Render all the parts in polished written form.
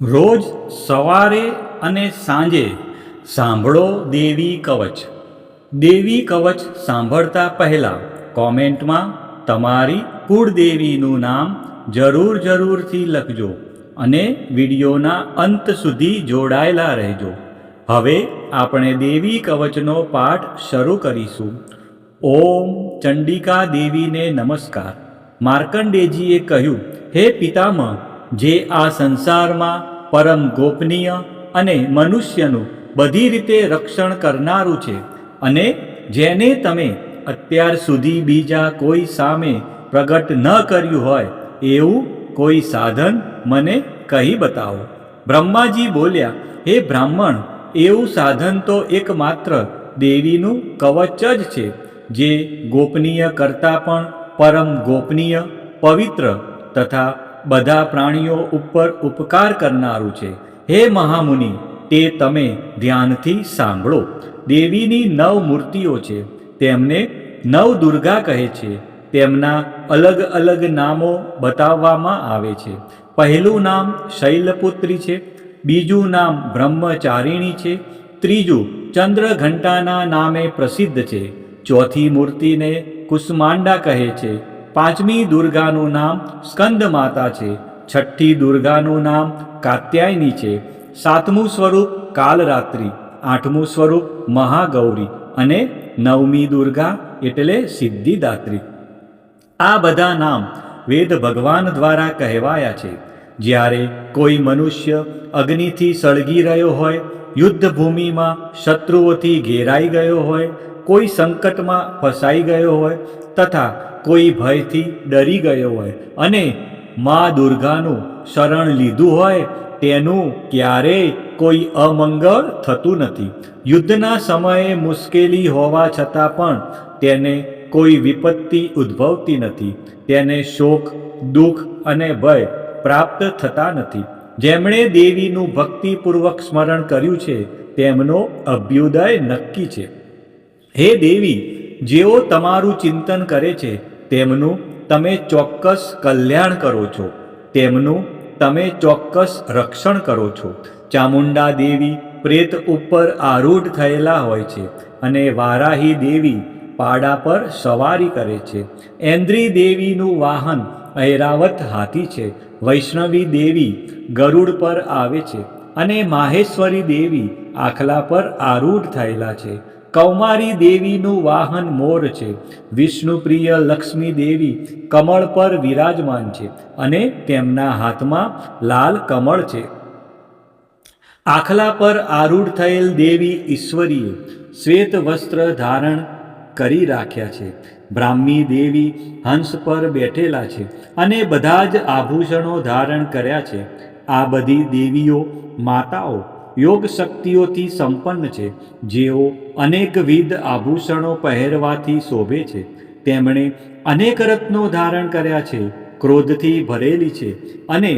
રોજ સવારે અને સાંજે સાંભળો દેવી કવચ. દેવી કવચ સાંભળતા પહેલાં કોમેન્ટમાં તમારી કુળદેવીનું નામ જરૂરથી લખજો અને વિડીયોના અંત સુધી જોડાયેલા રહેજો. હવે આપણે દેવી કવચનો પાઠ શરૂ કરીશું. ઓમ ચંડિકા દેવીને નમસ્કાર. માર્કંડેયજીએ કહ્યું, હે પિતામહ, જે આ સંસારમાં પરમ ગોપનીય અને મનુષ્યનું બધી રીતે રક્ષણ કરનારું છે અને જેને તમે અત્યાર સુધી બીજા કોઈ સામે પ્રગટ ન કર્યું હોય એવું કોઈ સાધન મને કહી બતાવો. બ્રહ્માજી બોલ્યા, હે બ્રાહ્મણ, એવું સાધન તો એકમાત્ર દેવીનું કવચ જ છે, જે ગોપનીય કરતાં પણ પરમ ગોપનીય, પવિત્ર તથા બધા પ્રાણીઓ ઉપર ઉપકાર કરનારું છે. હે મહામુનિ, તે તમે ધ્યાનથી સાંભળો. દેવીની 9 મૂર્તિઓ છે. તેમને 9 દુર્ગા કહે છે. તેમના અલગ અલગ નામો બતાવવામાં આવે છે. પહેલું નામ શૈલપુત્રી છે, બીજું નામ બ્રહ્મચારિણી છે, ત્રીજું ચંદ્રઘંટાના નામે પ્રસિદ્ધ છે, ચોથી મૂર્તિને કુષ્માંડા કહે છે, પાંચમી દુર્ગાનું નામ સ્કંદ માતા છે, છઠ્ઠી દુર્ગાનું નામ કાત્યાયની છે, સાતમું સ્વરૂપ કાલરાત્રિ, આઠમું સ્વરૂપ મહાગૌરી અને નવમી દુર્ગા એટલે સિદ્ધિદાત્રી. આ બધા નામ વેદ ભગવાન દ્વારા કહેવાયા છે. જ્યારે કોઈ મનુષ્ય અગ્નિથી સળગી રહ્યો હોય, યુદ્ધભૂમિમાં શત્રુઓથી ઘેરાઈ ગયો હોય, કોઈ સંકટમાં ફસાઈ ગયો હોય તથા કોઈ ભયથી ડરી ગયો હોય અને મા દુર્ગાનું શરણ લીધું હોય, તેનું ક્યારેય કોઈ અમંગળ થતું નથી. યુદ્ધના સમયે મુશ્કેલી હોવા છતાં પણ તેને કોઈ વિપત્તિ ઉદ્ભવતી નથી. તેને શોક, દુઃખ અને ભય પ્રાપ્ત થતા નથી. જેમણે દેવીનું ભક્તિપૂર્વક સ્મરણ કર્યું છે તેમનો અભ્યુદય નક્કી છે. હે દેવી, જેઓ તમારું ચિંતન કરે છે તેમનું તમે ચોક્કસ કલ્યાણ કરો છો, તેમનું તમે ચોક્કસ રક્ષણ કરો છો. ચામુંડા દેવી પ્રેત ઉપર આરૂઢ થયેલા હોય છે અને વારાહી દેવી પાડા પર સવારી કરે છે. ઐન્દ્રી દેવીનું વાહન ઐરાવત હાથી છે. વૈષ્ણવી દેવી ગરુડ પર આવે છે અને માહેશ્વરી દેવી આખલા પર આરૂઢ થયેલા છે. કૌમારી દેવીનું વાહન મોર છે. વિષ્ણુપ્રિય લક્ષ્મી દેવી કમળ પર વિરાજમાન છે અને તેમના હાથમાં લાલ કમળ છે. આખલા પર આરૂઢ થયેલ દેવી ઈશ્વરીએ શ્વેત વસ્ત્ર ધારણ કરી રાખ્યા છે. બ્રાહ્મી દેવી હંસ પર બેઠેલા છે અને બધા જ આભૂષણો ધારણ કર્યા છે. આ બધી દેવીઓ માતાઓ યોગ શક્તિઓથી સંપન્ન છે, જેઓ અનેકવિધ આભૂષણો પહેરવાથી શોભે છે. તેમણે અનેક રત્નો ધારણ કર્યા છે, ક્રોધથી ભરેલી છે અને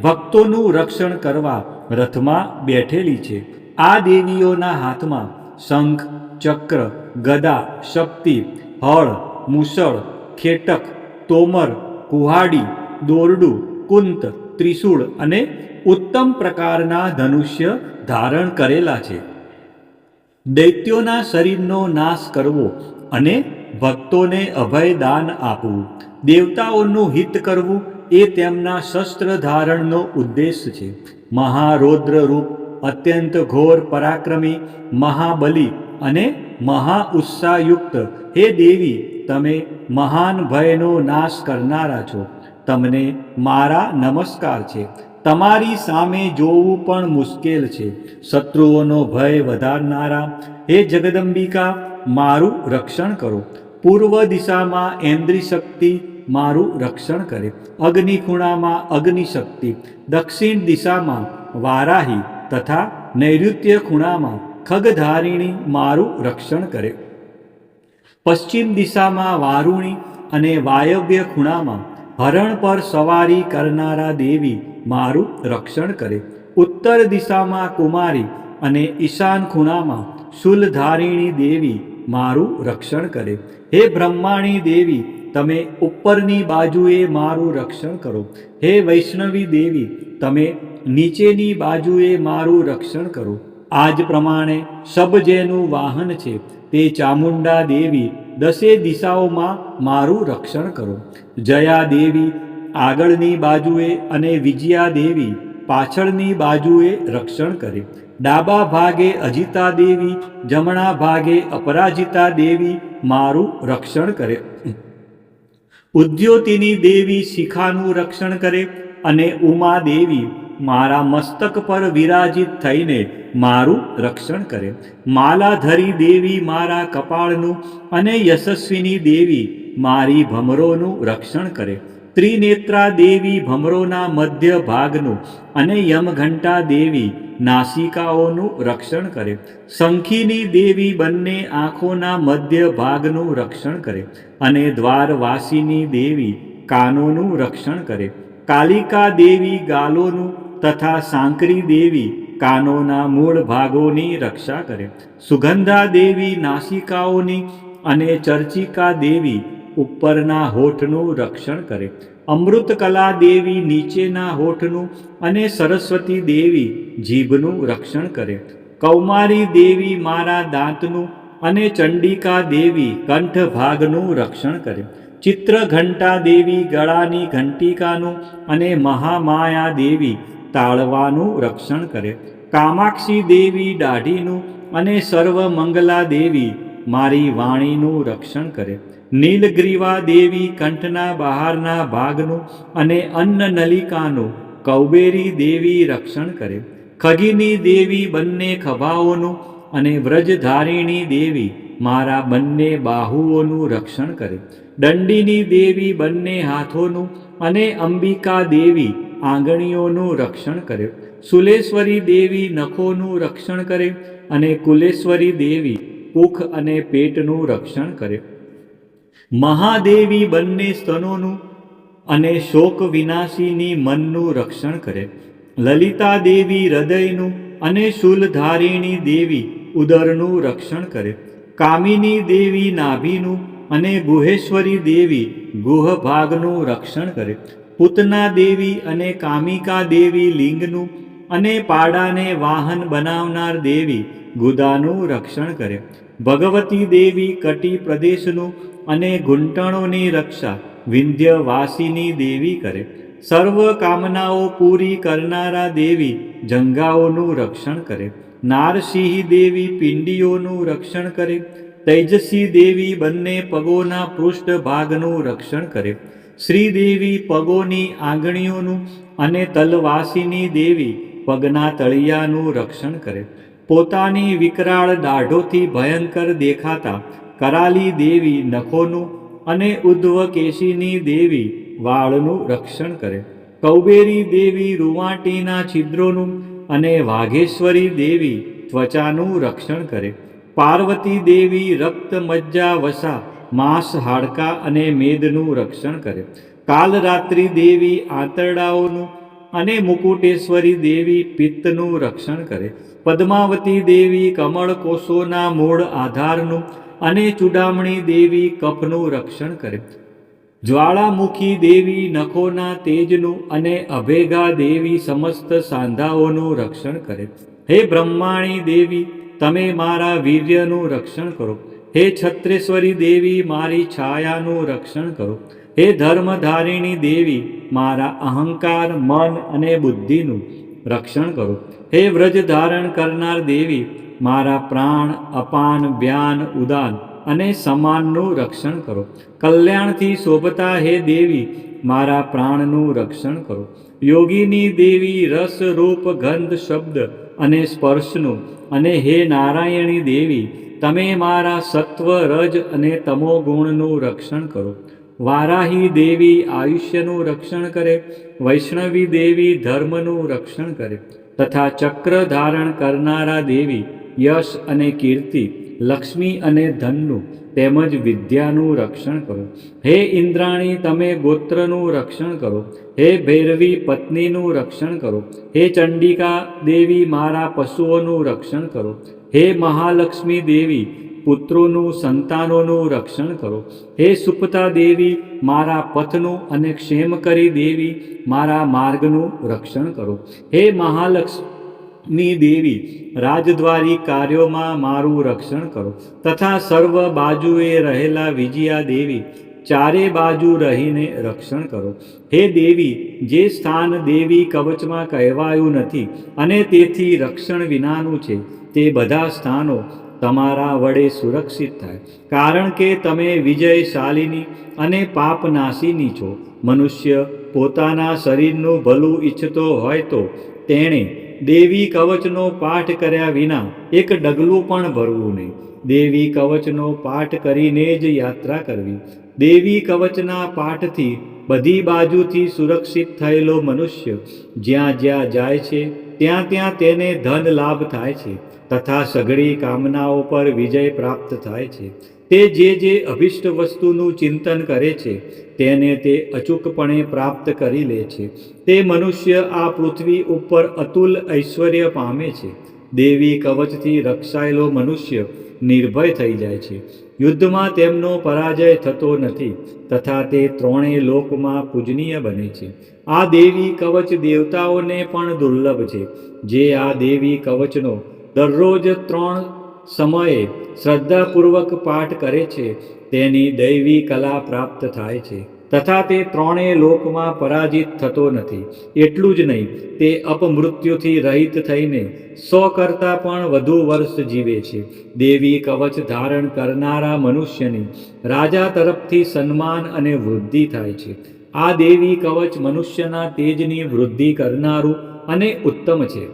ભક્તોનું રક્ષણ કરવા રથમાં બેઠેલી છે. આ દેવીઓના હાથમાં શંખ, ચક્ર, ગદા, શક્તિ, હળ, મુસળ, ખેટક, તોમર, કુહાડી, દોરડું, કુંત, ત્રિશૂળ અને ઉત્તમ પ્રકારના ધનુષ્ય ધારણ કરેલા છે. દૈત્યોના શરીરનો નાશ કરવો અને ભક્તોને અભય દાન આપવું, દેવતાઓનું હિત કરવું એ તેમના શસ્ત્ર ધારણનો ઉદ્દેશ છે. મહારૌદ્ર રૂપ, અત્યંત ઘોર પરાક્રમી, મહાબલી અને મહાઉત્સાહયુક્ત હે દેવી, તમે મહાન ભયનો નાશ કરનારા છો. તમને મારા નમસ્કાર છે. તમારી સામે જોવું પણ મુશ્કેલ છે. શત્રુઓનો ભય વધારનારા હે જગદંબિકા, મારું રક્ષણ કરો. પૂર્વ દિશામાં ઐન્દ્રી શક્તિ મારું રક્ષણ કરે, અગ્નિ ખૂણામાં અગ્નિ શક્તિ, દક્ષિણ દિશામાં વારાહી તથા નૈઋત્ય ખૂણામાં ખગધારિણી મારું રક્ષણ કરે, પશ્ચિમ દિશામાં વારુણી અને વાયવ્ય ખૂણામાં હરણ પર સવારી કરનારા દેવી મારું રક્ષણ કરે, ઉત્તર દિશામાં કુમારી અને ઈશાન ખૂણામાં શૂલધારિણી દેવી મારું રક્ષણ કરે. હે બ્રહ્માણી દેવી, તમે ઉપરની બાજુએ મારું રક્ષણ કરો. હે વૈષ્ણવી દેવી, તમે નીચેની બાજુએ મારું રક્ષણ કરો. આ જ પ્રમાણે શબ જેનું વાહન છે તે ચામુંડા દેવી 10 દિશાઓમાં મારું રક્ષણ કરો. જયા દેવી આગળની બાજુએ અને વિજયા દેવી પાછળની બાજુએ રક્ષણ કરે. ડાબા ભાગે અજિતા દેવી, જમણા ભાગે અપરાજિતા દેવી મારું રક્ષણ કરે. ઉદ્યોતિની દેવી શિખાનું રક્ષણ કરે અને ઉમા દેવી મારા મસ્તક પર વિરાજિત થઈને મારું રક્ષણ કરે. માલાધરી દેવી મારા કપાળનું અને યશસ્વીની દેવી મારી ભમરોનું રક્ષણ કરે. ત્રિનેત્રા દેવી ભમરોના મધ્ય ભાગનું અને યમઘંટા દેવી નાસિકાઓનું રક્ષણ કરે. શંખીની દેવી બંને આંખોના મધ્ય ભાગનું રક્ષણ કરે અને દ્વારવાસીની દેવી કાનોનું રક્ષણ કરે. કાલિકા દેવી ગાલોનું તથા સાંકરી દેવી કાનોના મૂળ ભાગોની રક્ષા કરે. સુગંધા દેવી નાસિકાઓની અને ચર્ચિકા દેવી ઉપરના હોઠનું રક્ષણ કરે. અમૃતકલા દેવી નીચેના હોઠનું અને સરસ્વતી દેવી જીભનું રક્ષણ કરે. કૌમારી દેવી મારા દાંતનું અને ચંડિકા દેવી કંઠ ભાગનું રક્ષણ કરે. ચિત્રઘંટા દેવી ગળાની ઘંટિકાનું અને મહામાયા દેવી તાળવાનું રક્ષણ કરે. કામાક્ષી દેવી દાઢીનું અને સર્વમંગલા દેવી મારી વાણીનું રક્ષણ કરે. નીલગ્રીવા દેવી કંઠના બહારના ભાગનું અને અન્નનલિકાનું કૌબેરી દેવી રક્ષણ કરે. ખગીની દેવી બંને ખભાઓનું અને વ્રજધારિણી દેવી મારા બંને બાહુઓનું રક્ષણ કરે. દંડીની દેવી બંને હાથોનું અને અંબિકા દેવી આંગળીઓનું રક્ષણ કરે. સુલેશ્વરી દેવી નખોનું રક્ષણ કરે અને કુલેશ્વરી દેવી પુખ અને પેટનું રક્ષણ કરે. મહાદેવી બંને સ્તનોનું અને શોક વિનાશીની મનનું રક્ષણ કરે. લલિતા દેવી હૃદયનું અને શૂલધારિણી દેવી ઉદરનું રક્ષણ કરે. કામિની દેવી નાભીનું અને ગુહેશ્વરી દેવી ગુહ ભાગનું રક્ષણ કરે. પૂતના દેવી અને કામિકા દેવી લિંગનું અને પાડાને વાહન બનાવનાર દેવી ગુદાનું રક્ષણ કરે. ભગવતી દેવી કટી પ્રદેશનું અને ઘૂંટણોની રક્ષા વિંધ્યવાસીની દેવી કરે. સર્વ કામનાઓ પૂરી કરનારા દેવી જંઘાઓનું રક્ષણ કરે. નારસિંહ દેવી પિંડીઓનું રક્ષણ કરે. તૈજસી દેવી બંને પગોના પૃષ્ઠ ભાગનું રક્ષણ કરે. શ્રીદેવી પગોની આંગળીઓનું અને તલવાસીની દેવી પગના તળિયાનું રક્ષણ કરે. પોતાની વિકરાળ દાઢોથી ભયંકર દેખાતા કરાલી દેવી નખોનું અને ઉદ્ધવકેશીની દેવી વાળનું રક્ષણ કરે. કૌબેરી દેવી રૂવાટીના છિદ્રોનું અને વાઘેશ્વરી દેવી ત્વચાનું રક્ષણ કરે. પાર્વતી દેવી રક્ત મજ્જા વસા માંસ હાડકા અને મેદનું રક્ષણ કરે. કાલરાત્રિ દેવી આંતરડાઓનું અને મુકુટેશ્વરી દેવી પિત્તનું રક્ષણ કરે. પદ્માવતી દેવી કમળ કોષોના મૂળ આધારનું અને ચૂડામણી દેવી કફનું રક્ષણ કરે. જ્વાળામુખી દેવી નખોના તેજનું અને અભેગા દેવી સમસ્ત સાંધાઓનું રક્ષણ કરે. હે બ્રહ્માણી દેવી, તમે મારા વીર્યનું રક્ષણ કરો. હે છત્રેશ્વરી દેવી, મારી છાયાનું રક્ષણ કરો. હે ધર્મધારિણી દેવી, મારા અહંકાર, મન અને બુદ્ધિનું રક્ષણ કરો. હે વ્રજ ધારણ કરનાર દેવી, મારા પ્રાણ, અપાન, વ્યાન, ઉદાન અને સમાનનું રક્ષણ કરો. કલ્યાણથી શોભતા હે દેવી, મારા પ્રાણનું રક્ષણ કરો. યોગીની દેવી રસ, રૂપ, ગંધ, શબ્દ અને સ્પર્શનું અને હે નારાયણી દેવી, તમે મારા સત્વ, રજ અને તમો ગુણનું રક્ષણ કરો. વારાહી દેવી આયુષ્યનું રક્ષણ કરે. વૈષ્ણવી દેવી ધર્મનું રક્ષણ કરે તથા ચક્ર ધારણ કરનારા દેવી યશ અને કીર્તિ, લક્ષ્મી અને ધનનું તેમજ વિદ્યાનું રક્ષણ કરો. હે ઇન્દ્રાણી, તમે ગોત્રનું રક્ષણ કરો. હે ભૈરવી, પત્નીનું રક્ષણ કરો. હે ચંડિકા દેવી, મારા પશુઓનું રક્ષણ કરો. હે મહાલક્ષ્મી દેવી, પુત્રોનું સંતાનોનું રક્ષણ કરો. હે સુપતા દેવી, મારા પથનું અને ક્ષેમકરી દેવી, મારા માર્ગનું રક્ષણ કરો. હે મહાલક્ષ્મી દેવી, રાજદ્વારી કાર્યોમાં મારું રક્ષણ કરો. તથા સર્વ બાજુએ રહેલા વિજયા દેવી, ચારે બાજુ રહીને રક્ષણ કરો. હે દેવી, જે સ્થાન દેવી કવચમાં કહેવાયું નથી અને તેથી રક્ષણ વિનાનું છે, તે બધા સ્થાનો તમારા વડે સુરક્ષિત થાય, કારણ કે તમે વિજયશાલિની અને પાપનાશીની છો. મનુષ્ય પોતાના શરીરનું ભલું ઈચ્છતો હોય તો તેણે દેવી કવચનો પાઠ કર્યા વિના એક ડગલું પણ ભરવું નહીં. દેવી કવચનો પાઠ કરીને જ યાત્રા કરવી. દેવી કવચના પાઠથી બધી બાજુથી સુરક્ષિત થયેલો મનુષ્ય જ્યાં જ્યાં જાય છે ત્યાં ત્યાં તેને ધન લાભ થાય છે તથા સઘળી કામનાઓ પર વિજય પ્રાપ્ત થાય છે. તે જે અભિષ્ટ વસ્તુનું ચિંતન કરે છે તેને તે અચૂકપણે પ્રાપ્ત કરી લે છે. તે મનુષ્ય આ પૃથ્વી ઉપર અતુલ ઐશ્વર્ય પામે છે. દેવી કવચથી રક્ષાયેલો મનુષ્ય નિર્ભય થઈ જાય છે. યુદ્ધમાં તેમનો પરાજય થતો નથી તથા તે ત્રણેય લોકમાં પૂજનીય બને છે. આ દેવી કવચ દેવતાઓને પણ દુર્લભ છે. જે આ દેવી કવચનો દરરોજ 3 સમયે શ્રદ્ધાપૂર્વક પાઠ કરે છે તેની દૈવી કલા પ્રાપ્ત થાય છે તથા તે ત્રણેય લોકમાં પરાજિત થતો નથી. એટલું જ નહીં, તે અપમૃત્યુથી રહિત થઈને 100 કરતાં પણ વધુ વર્ષ જીવે છે. દેવી કવચ ધારણ કરનારા મનુષ્યની રાજા તરફથી સન્માન અને વૃદ્ધિ થાય છે. આ દેવી કવચ મનુષ્યના તેજની વૃદ્ધિ કરનારું અને ઉત્તમ છે.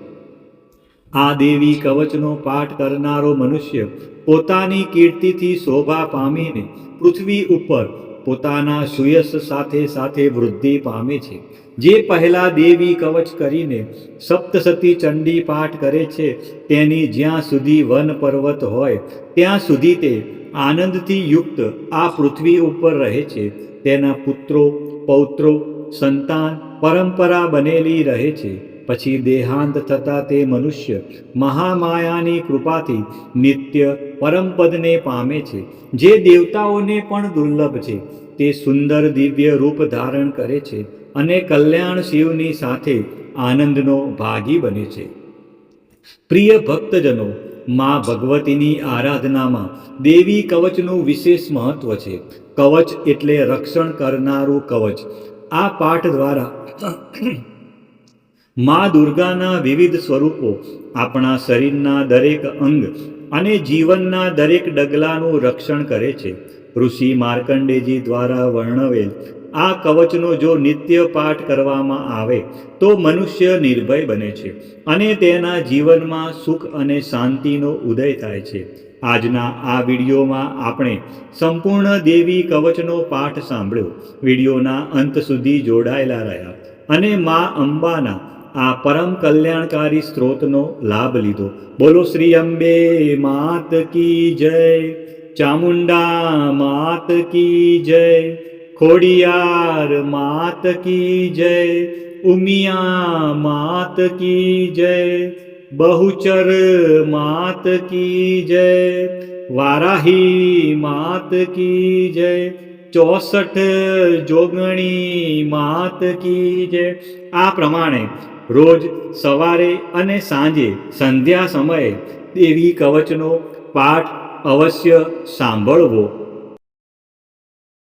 આ દેવી કવચનો પાઠ કરનારો મનુષ્ય પોતાની કીર્તિથી શોભા પામીને પૃથ્વી ઉપર પોતાના સુયશ સાથે સાથે વૃદ્ધિ પામે છે. જે પહેલા દેવી કવચ કરીને સપ્તસતી ચંડી પાઠ કરે છે તેની જ્યાં સુધી વન પર્વત હોય ત્યાં સુધી તે આનંદથી યુક્ત આ પૃથ્વી ઉપર રહે છે. તેના પુત્રો પૌત્રો સંતાન પરંપરા બનેલી રહે છે. પછી દેહાંત થતાં તે મનુષ્ય મહામાયાની કૃપાથી નિત્ય પરમપદને પામે છે, જે દેવતાઓને પણ દુર્લભ છે. તે સુંદર દિવ્ય રૂપ ધારણ કરે છે અને કલ્યાણ શિવની સાથે આનંદનો ભાગી બને છે. પ્રિય ભક્તજનો, મા ભગવતીની આરાધનામાં દેવી કવચનું વિશેષ મહત્વ છે. કવચ એટલે રક્ષણ કરનારું કવચ. આ પાઠ દ્વારા મા દુર્ગાના વિવિધ સ્વરૂપો આપણા શરીરના દરેક અંગ અને જીવનના દરેક ડગલાનું રક્ષણ કરે છે. ઋષિ માર્કંડેજી દ્વારા વર્ણવેલ આ કવચનો જો નિત્ય પાઠ કરવામાં આવે તો મનુષ્ય નિર્ભય બને છે અને તેના જીવનમાં સુખ અને શાંતિનો ઉદય થાય છે. આજના આ વિડીયોમાં આપણે સંપૂર્ણ દેવી કવચનો પાઠ સાંભળ્યો. વિડીયોના અંત સુધી જોડાયેલા રહ્યા અને મા અંબાના આ પરમ કલ્યાણકારી સ્ત્રોતનો લાભ લીધો. બોલો શ્રી અંબે માત કી જય, ચામુંડા માત કી જય, ખોડિયાર માત કી જય, ઉમિયા માત કી જય, બહુચર માત કી જય, વારાહી માત કી જય, 64 જોગણી માત કી જય. આ પ્રમાણે રોજ સવારે અને સાંજે સંધ્યા સમયે દેવી કવચનો પાઠ અવશ્ય સાંભળવો.